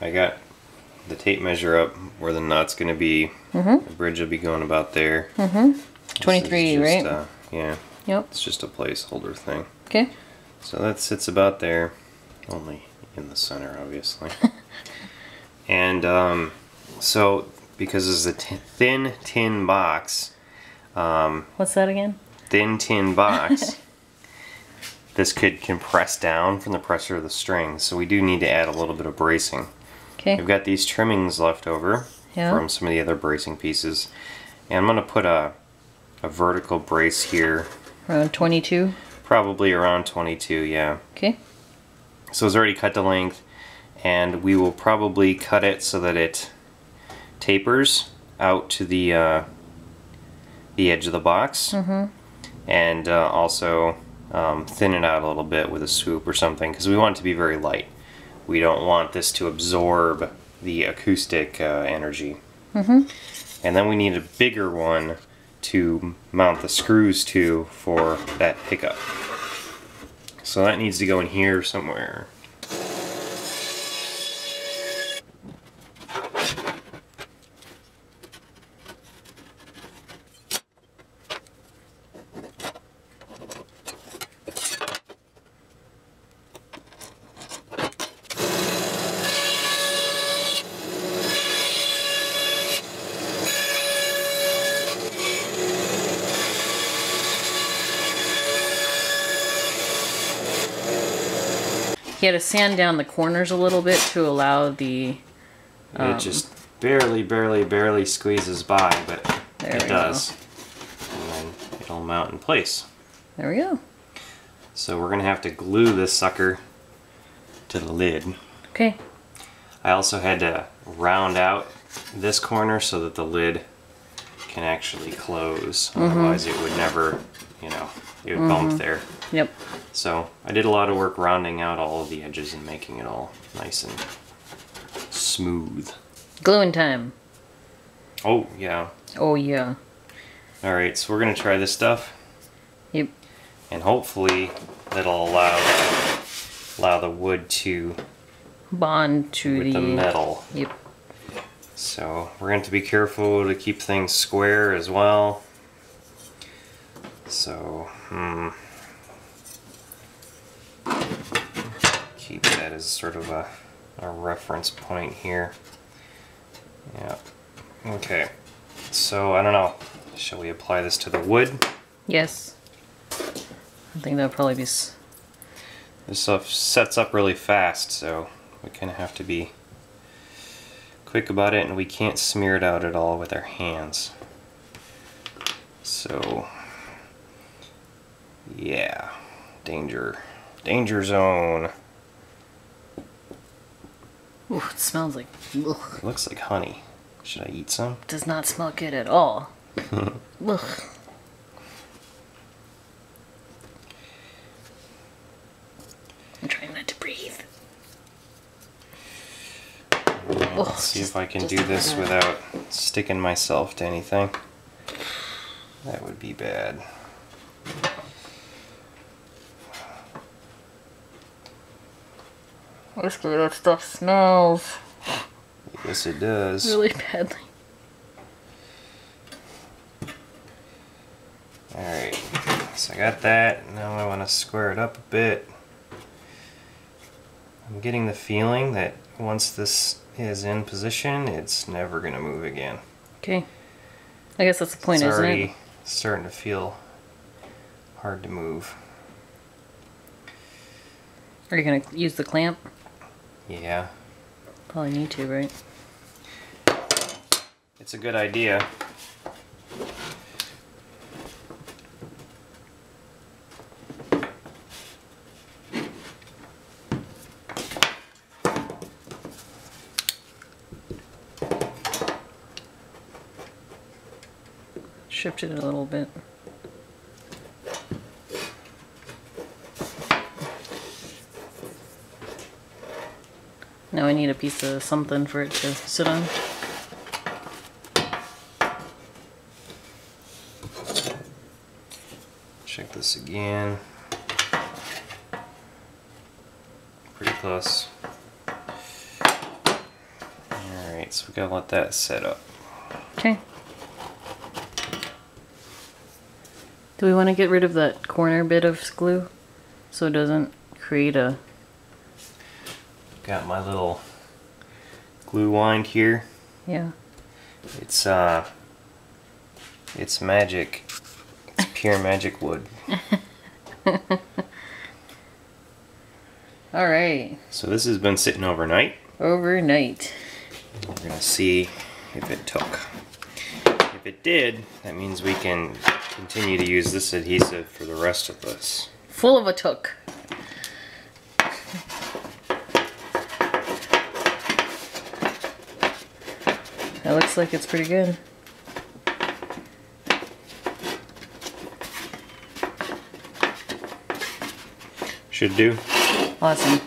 I got the tape measure up where the knot's going to be. The bridge will be going about there. 23, just, right? Yeah. Yep. It's just a placeholder thing. Okay. So that sits about there, only in the center, obviously. And so because it's a thin tin box. What's that again? Thin tin box. This could compress down from the pressure of the strings, so we do need to add a little bit of bracing. Okay. I've got these trimmings left over from some of the other bracing pieces, and I'm going to put a vertical brace here. Around 22? Probably around 22, yeah. Okay. So it's already cut to length, and we will probably cut it so that it tapers out to the edge of the box, and also thin it out a little bit with a swoop or something, because we want it to be very light. We don't want this to absorb the acoustic energy. And then we need a bigger one to mount the screws to for that pickup. So that needs to go in here somewhere. He had to sand down the corners a little bit to allow the... It just barely squeezes by, but it does. And then it'll mount in place. There we go. So we're going to have to glue this sucker to the lid. Okay. I also had to round out this corner so that the lid can actually close. Otherwise it would never, you know, it would bump there. Yep. So I did a lot of work rounding out all of the edges and making it all nice and smooth. Gluing time. Oh, yeah. Oh, yeah. Alright, so we're going to try this stuff. Yep. And hopefully that'll allow the wood to bond to with the metal. Yep. So we're going to be careful to keep things square as well. So, keep that as sort of a reference point here. Yeah. Okay. So, I don't know. Shall we apply this to the wood? Yes. I think that'll probably be... This stuff sets up really fast, so we kind of have to be quick about it, and we can't smear it out at all with our hands. So, yeah. Danger zone. Ooh, it smells like... Ugh. It looks like honey. Should I eat some? Does not smell good at all. Ugh. I'm trying not to breathe. Let's see if I can do this without sticking myself to anything. That would be bad. Basically, that stuff smells. Yes, it does. Really badly. Alright, so I got that. Now I want to square it up a bit. I'm getting the feeling that once this is in position, it's never going to move again. Okay. I guess that's the point, it's isn't it? already starting to feel hard to move. Are you going to use the clamp? Yeah. Probably need to, right? It's a good idea. Shifted it a little bit. Now I need a piece of something for it to sit on. Check this again. Pretty close. Alright, so we gotta let that set up. Okay. Do we want to get rid of that corner bit of glue so it doesn't create a... Got my little glue wand here. Yeah. It's magic. It's pure magic wood. Alright. So this has been sitting overnight. Overnight. We're gonna see if it took. If it did, that means we can continue to use this adhesive for the rest of this. Full of a took. That looks like it's pretty good. Should do. Awesome.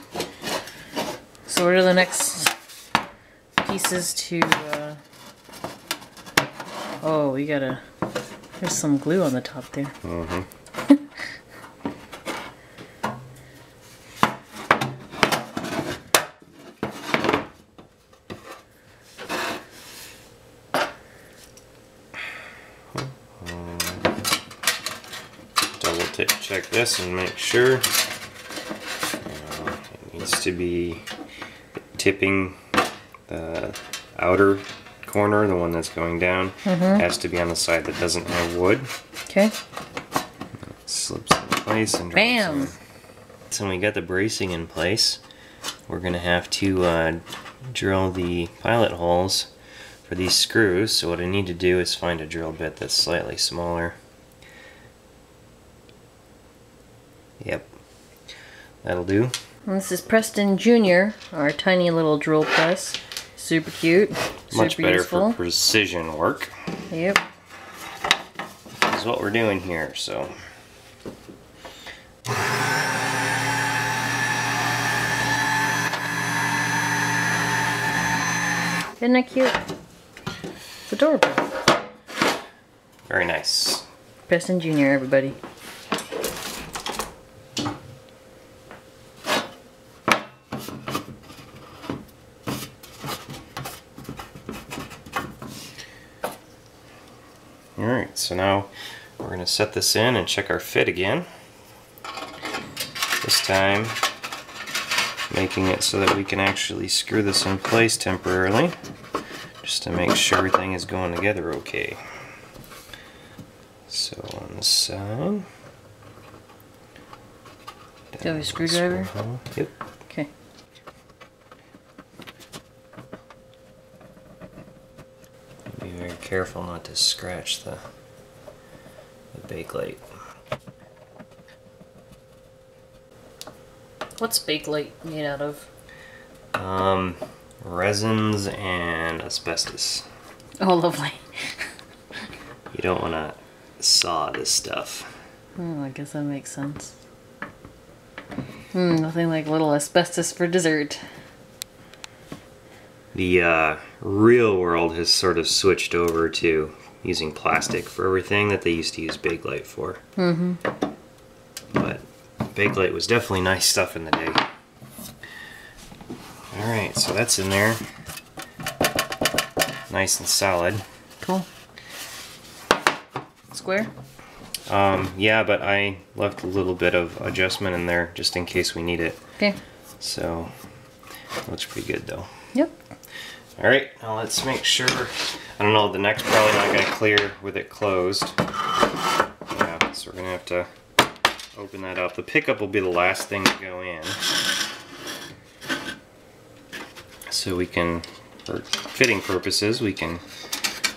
So what are the next pieces to... Oh, we gotta... There's some glue on the top there. Mm-hmm. Double check this and make sure it needs to be tipping the outer corner, the one that's going down, has to be on the side that doesn't have wood. Okay. Slips in place and bam! So when we got the bracing in place, we're gonna have to drill the pilot holes for these screws. So what I need to do is find a drill bit that's slightly smaller. Yep, that'll do. And this is Preston Jr., our tiny little drill press. Super cute. Much super better useful. for precision work. Yep. This is what we're doing here, so. Isn't that cute? It's adorable. Very nice. Preston Jr., everybody. Alright, so now we're going to set this in and check our fit again. This time, making it so that we can actually screw this in place temporarily, just to make sure everything is going together okay. So on this side. Do you have a screwdriver? Yep. Okay. Be very careful not to scratch the bakelite. What's bakelite made out of? Resins and asbestos. Oh, lovely. You don't want to saw this stuff. Oh, I guess that makes sense. Nothing like little asbestos for dessert. The real world has sort of switched over to using plastic for everything that they used to use bakelite for. But bakelite was definitely nice stuff in the day. Alright, so that's in there. Nice and solid. Cool. Square? Yeah, but I left a little bit of adjustment in there just in case we need it. Okay. So, looks pretty good though. Yep. Alright, now let's make sure. I don't know, the neck's probably not going to clear with it closed. Yeah, so we're going to have to open that up. The pickup will be the last thing to go in. So we can, for fitting purposes, we can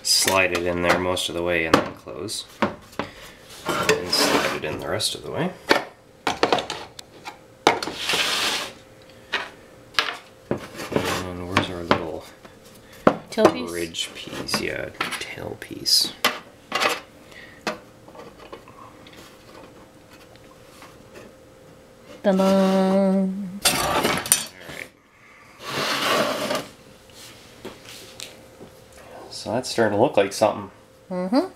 slide it in there most of the way and then close. And slide it in the rest of the way. And where's our little Tail bridge piece? Yeah, tail piece. Ta-da! So that's starting to look like something. Mm-hmm.